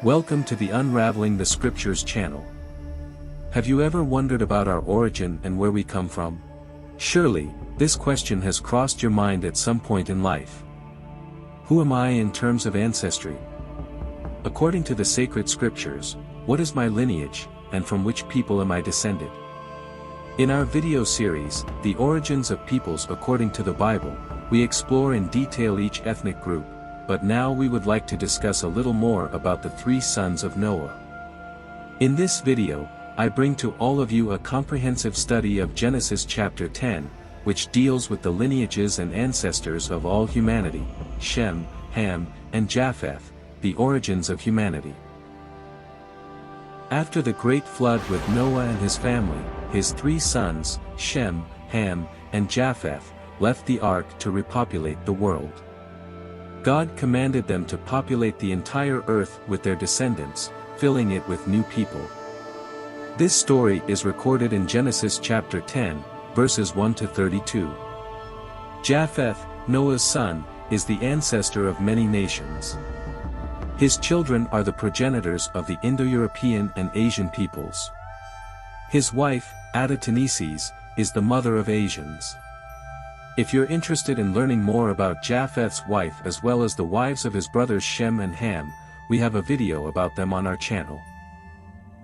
Welcome to the Unraveling the Scriptures channel. Have you ever wondered about our origin and where we come from? Surely, this question has crossed your mind at some point in life. Who am I in terms of ancestry? According to the sacred scriptures, what is my lineage, and from which people am I descended? In our video series, The Origins of Peoples According to the Bible, we explore in detail each ethnic group, but now we would like to discuss a little more about the three sons of Noah. In this video, I bring to all of you a comprehensive study of Genesis chapter 10, which deals with the lineages and ancestors of all humanity, Shem, Ham, and Japheth, the origins of humanity. After the great flood with Noah and his family, his three sons, Shem, Ham, and Japheth, left the ark to repopulate the world. God commanded them to populate the entire earth with their descendants, filling it with new people. This story is recorded in Genesis chapter 10, verses 1 to 32. Japheth, Noah's son, is the ancestor of many nations. His children are the progenitors of the Indo-European and Asian peoples. His wife, Adataneses, is the mother of Asians. If you're interested in learning more about Japheth's wife as well as the wives of his brothers Shem and Ham, we have a video about them on our channel.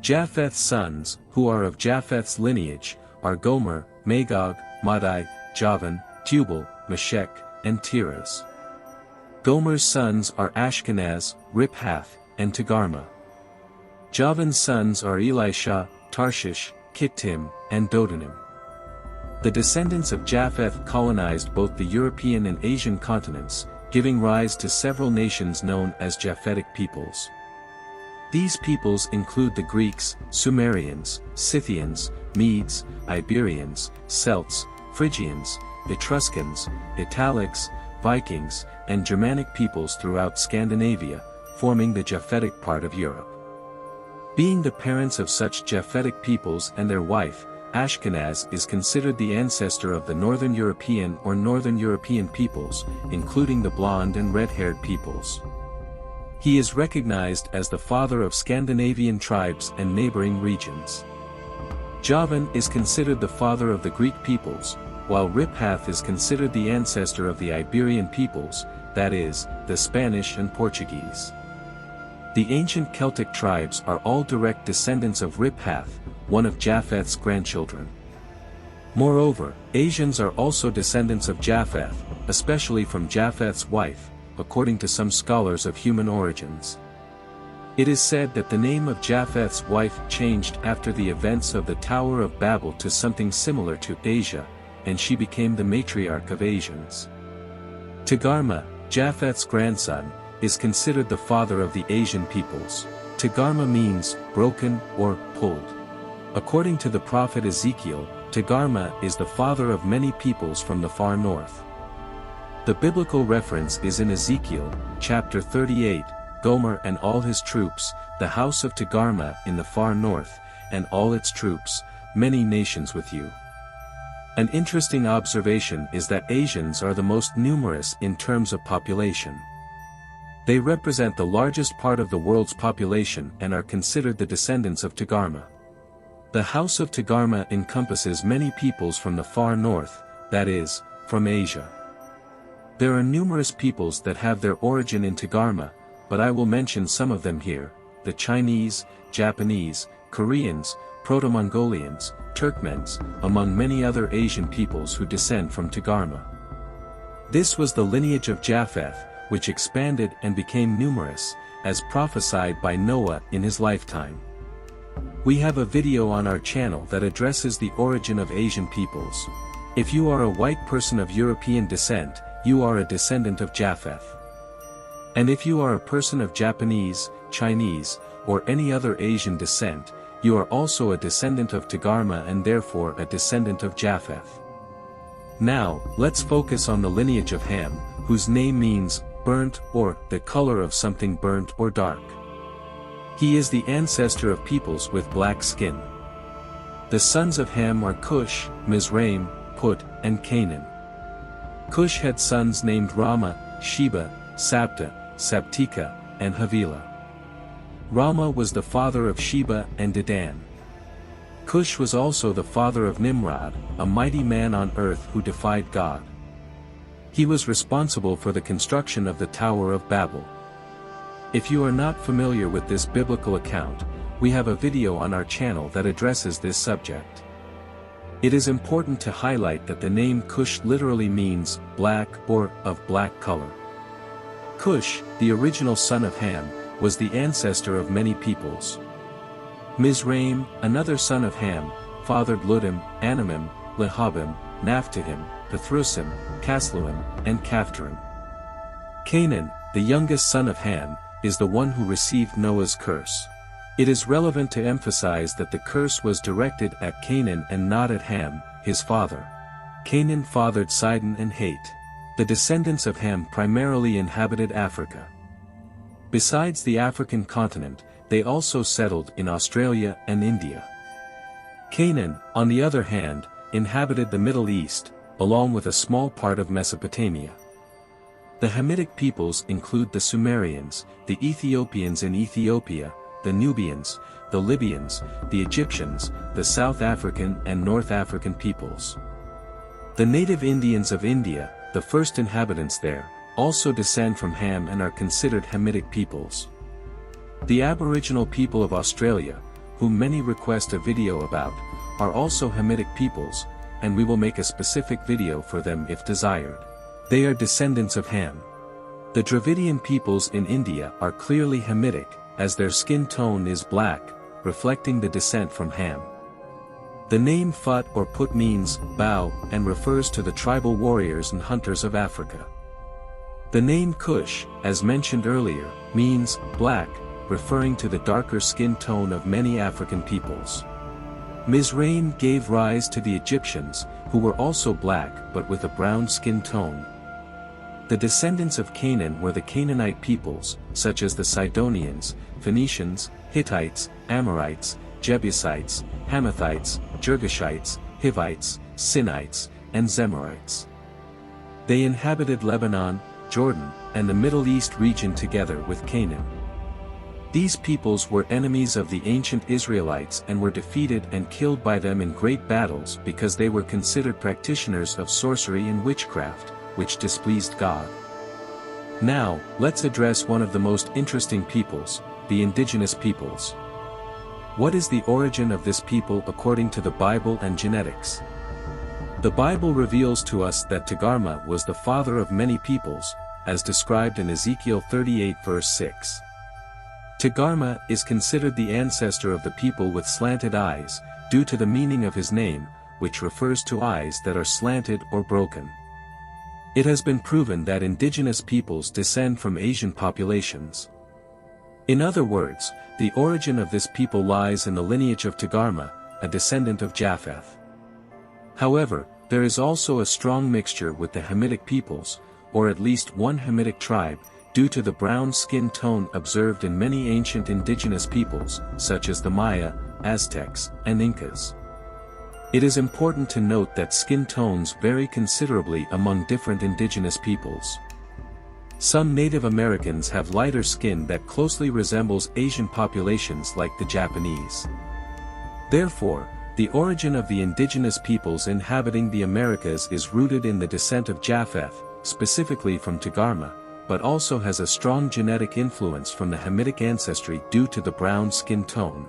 Japheth's sons, who are of Japheth's lineage, are Gomer, Magog, Madai, Javan, Tubal, Meshech, and Tiras. Gomer's sons are Ashkenaz, Riphath, and Togarmah. Javan's sons are Elisha, Tarshish, Kittim, and Dodanim. The descendants of Japheth colonized both the European and Asian continents, giving rise to several nations known as Japhetic peoples. These peoples include the Greeks, Sumerians, Scythians, Medes, Iberians, Celts, Phrygians, Etruscans, Italics, Vikings, and Germanic peoples throughout Scandinavia, forming the Japhetic part of Europe. Being the parents of such Japhetic peoples and their wife, Ashkenaz is considered the ancestor of the Northern European or Northern European peoples, including the blonde and red-haired peoples. He is recognized as the father of Scandinavian tribes and neighboring regions. Javan is considered the father of the Greek peoples, while Riphath is considered the ancestor of the Iberian peoples, that is, the Spanish and Portuguese. The ancient Celtic tribes are all direct descendants of Riphath, one of Japheth's grandchildren. Moreover, Asians are also descendants of Japheth, especially from Japheth's wife, according to some scholars of human origins. It is said that the name of Japheth's wife changed after the events of the Tower of Babel to something similar to Asia, and she became the matriarch of Asians. Togarmah, Japheth's grandson, is considered the father of the Asian peoples. Togarmah means broken or pulled. According to the prophet Ezekiel, Togarmah is the father of many peoples from the far north. The biblical reference is in Ezekiel, chapter 38, Gomer and all his troops, the house of Togarmah in the far north, and all its troops, many nations with you. An interesting observation is that Asians are the most numerous in terms of population. They represent the largest part of the world's population and are considered the descendants of Togarmah. The house of Togarmah encompasses many peoples from the far north, that is, from Asia. There are numerous peoples that have their origin in Togarmah, but I will mention some of them here: the Chinese, Japanese, Koreans, Proto-Mongolians, Turkmens, among many other Asian peoples who descend from Togarmah. This was the lineage of Japheth, which expanded and became numerous, as prophesied by Noah in his lifetime. We have a video on our channel that addresses the origin of Asian peoples. If you are a white person of European descent, you are a descendant of Japheth. And if you are a person of Japanese, Chinese, or any other Asian descent, you are also a descendant of Togarmah and therefore a descendant of Japheth. Now, let's focus on the lineage of Ham, whose name means burnt or the color of something burnt or dark. He is the ancestor of peoples with black skin. The sons of Ham are Cush, Mizraim, Put, and Canaan. Cush had sons named Rama, Sheba, Sabta, Sabtika, and Havilah. Rama was the father of Sheba and Dedan. Cush was also the father of Nimrod, a mighty man on earth who defied God. He was responsible for the construction of the Tower of Babel. If you are not familiar with this biblical account, we have a video on our channel that addresses this subject. It is important to highlight that the name Cush literally means black or of black color. Cush, the original son of Ham, was the ancestor of many peoples. Mizraim, another son of Ham, fathered Ludim, Anamim, Lehabim, Naphtuhim, Pathrusim, Casluhim, and Caphtorim. Canaan, the youngest son of Ham, is the one who received Noah's curse. It is relevant to emphasize that the curse was directed at Canaan and not at Ham, his father. Canaan fathered Sidon and Het. The descendants of Ham primarily inhabited Africa. Besides the African continent, they also settled in Australia and India. Canaan, on the other hand, inhabited the Middle East, along with a small part of Mesopotamia. The Hamitic peoples include the Sumerians, the Ethiopians in Ethiopia, the Nubians, the Libyans, the Egyptians, the South African and North African peoples. The native Indians of India, the first inhabitants there, also descend from Ham and are considered Hamitic peoples. The Aboriginal people of Australia, whom many request a video about, are also Hamitic peoples, and we will make a specific video for them if desired. They are descendants of Ham. The Dravidian peoples in India are clearly Hamitic, as their skin tone is black, reflecting the descent from Ham. The name Phut or Put means bow and refers to the tribal warriors and hunters of Africa. The name Cush, as mentioned earlier, means black, referring to the darker skin tone of many African peoples. Mizraim gave rise to the Egyptians, who were also black but with a brown skin tone. The descendants of Canaan were the Canaanite peoples, such as the Sidonians, Phoenicians, Hittites, Amorites, Jebusites, Hamathites, Girgashites, Hivites, Sinites, and Zemorites. They inhabited Lebanon, Jordan, and the Middle East region together with Canaan. These peoples were enemies of the ancient Israelites and were defeated and killed by them in great battles because they were considered practitioners of sorcery and witchcraft, which displeased God. Now, let's address one of the most interesting peoples, the indigenous peoples. What is the origin of this people according to the Bible and genetics? The Bible reveals to us that Togarmah was the father of many peoples, as described in Ezekiel 38 verse 6. Togarmah is considered the ancestor of the people with slanted eyes, due to the meaning of his name, which refers to eyes that are slanted or broken. It has been proven that indigenous peoples descend from Asian populations. In other words, the origin of this people lies in the lineage of Togarmah, a descendant of Japheth. However, there is also a strong mixture with the Hamitic peoples, or at least one Hamitic tribe, due to the brown skin tone observed in many ancient indigenous peoples, such as the Maya, Aztecs, and Incas. It is important to note that skin tones vary considerably among different indigenous peoples. Some Native Americans have lighter skin that closely resembles Asian populations like the Japanese. Therefore, the origin of the indigenous peoples inhabiting the Americas is rooted in the descent of Japheth, specifically from Togarmah, but also has a strong genetic influence from the Hamitic ancestry due to the brown skin tone.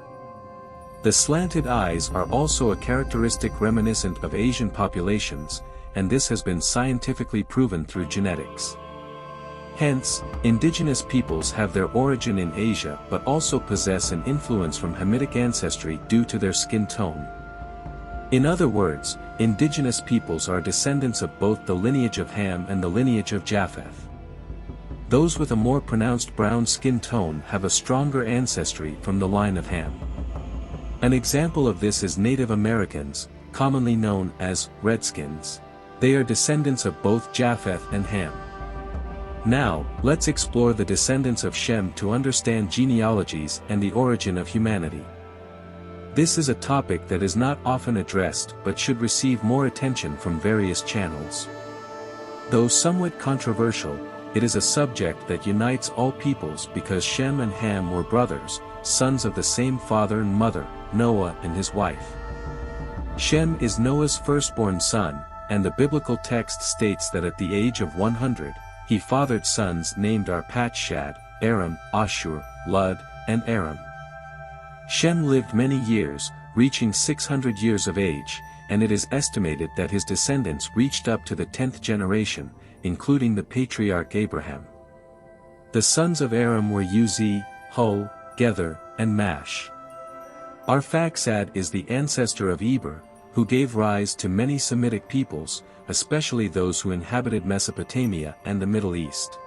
The slanted eyes are also a characteristic reminiscent of Asian populations, and this has been scientifically proven through genetics. Hence, indigenous peoples have their origin in Asia but also possess an influence from Hamitic ancestry due to their skin tone. In other words, indigenous peoples are descendants of both the lineage of Ham and the lineage of Japheth. Those with a more pronounced brown skin tone have a stronger ancestry from the line of Ham. An example of this is Native Americans, commonly known as Redskins. They are descendants of both Japheth and Ham. Now, let's explore the descendants of Shem to understand genealogies and the origin of humanity. This is a topic that is not often addressed but should receive more attention from various channels. Though somewhat controversial, it is a subject that unites all peoples because Shem and Ham were brothers, sons of the same father and mother, Noah and his wife. Shem is Noah's firstborn son, and the biblical text states that at the age of 100, he fathered sons named Arpachshad, Aram, Ashur, Lud, and Aram. Shem lived many years, reaching 600 years of age, and it is estimated that his descendants reached up to the 10th generation, including the patriarch Abraham. The sons of Aram were Uzi, Hul, Gether, and Mash. Arphaxad is the ancestor of Eber, who gave rise to many Semitic peoples, especially those who inhabited Mesopotamia and the Middle East.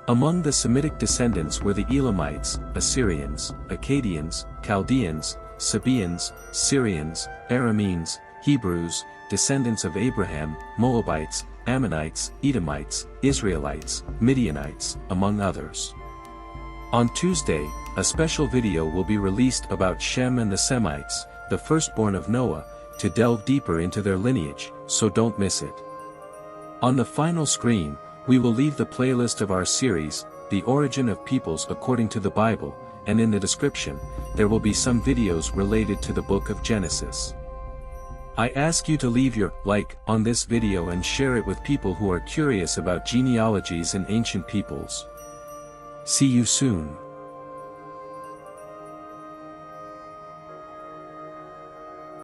Among the Semitic descendants were the Elamites, Assyrians, Akkadians, Chaldeans, Sabaeans, Syrians, Arameans, Hebrews, descendants of Abraham, Moabites, Ammonites, Edomites, Israelites, Midianites, among others. On Tuesday, a special video will be released about Shem and the Semites, the firstborn of Noah, to delve deeper into their lineage, so don't miss it. On the final screen, we will leave the playlist of our series, The Origin of Peoples According to the Bible, and in the description, there will be some videos related to the book of Genesis. I ask you to leave your like on this video and share it with people who are curious about genealogies and ancient peoples. See you soon.